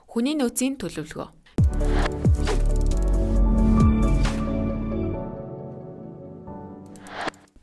Хүний нөөцийн төлөвлөгөө.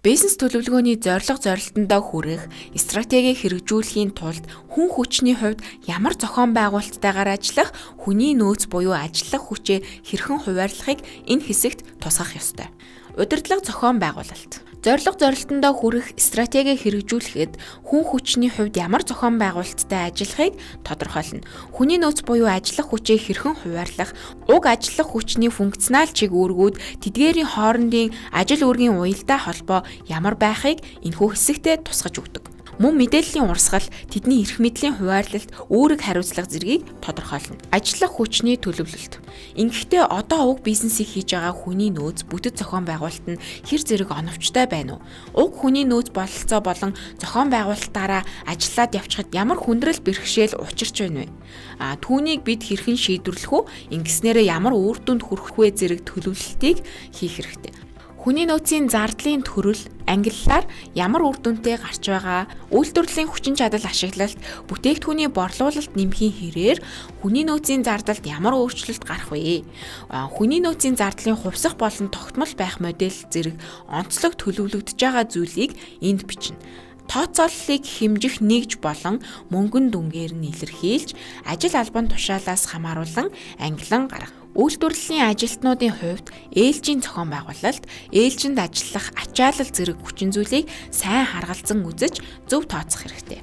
Бизнес төлөвлөгөөний зорилтондоо хүрэх, стратеги хэрэгжүүлэхийн тулд хүн хүчний хувьд ямар зохион байгуулалттайгаар ажиллах, хүний нөөц буюу ажиллах хүчээ хэрхэн хуваарлахыг энэ хэсэгт тусгах ёстой. Удирдлага зохион байгуулалт. Зорилтондоо хүрэх стратеги хэрэгжүүлэхэд хүн хүчний хувьд ямар зохион байгуулалттай ажиллахыг тодорхойлно. Хүний нөөц буюу ажиллах хүчээ хэрхэн хуваарлах, уг ажиллах хүчний функционал чиглэлүүд тэдгээрийн хоорондын ажил үүргийн уялдаа холбоо ямар байхыг энэхүү хэсэгтээ тусгаж өгдөг. Мөн мэдээллийн урсгал, тэдний эрх мэдлийн хуваарлалт, үүрэг хариуцлага зэргийг тодорхойлно. Ажиллах хүчний төлөвлөлт. Ингэхдээ одоо уг бизнесийг хийж байгаа хүний нөөц, бүтэц зохион байгуулалт нь хэр зэрэг оновчтой байна уу? Уг хүний нөөц бололцоо болон зохион байгуулалтаараа ажиллаад явчихад ямар хүндрэл бэрхшээл учирч байна вэ? Түүнийг бид хэрхэн шийдвэрлэх үү? Ингэснээрээ ямар үр дүнд хүрэх вэ зэрэг төлөвлөлтийг хийх хэрэгтэй. Хүний нөөцийн зардлын төрөл, ангиллаар ямар үр дүнтэй гарч байгаа, үйлдвэрлэлийн хүчин чадал ашиглалт, бүтээгдэхүүний борлуулалт нэмхийн хэрээр хүний нөөцийн зардалд ямар өөрчлөлт гарах вэ? Хүний нөөцийн зардлын хувьсах болон тогтмол байх модель зэрэг онцлог төлөвлөгдөж байгаа зүйлийг энд бичнэ. Тооцооллыг хэмжих нэгж болон мөнгөн дүнгээр нь илэрхийлж, ажил албан тушаалаас хамааруулан ангилан гаргах. Үйлдвэрлэлийн ажилтнуудын хувьд ээлжийн зохион байгуулалт, ээлжинд ажиллах ачаалал зэрэг хүчин зүйлийг сайн харгалзан үзэж зөв тооцох хэрэгтэй.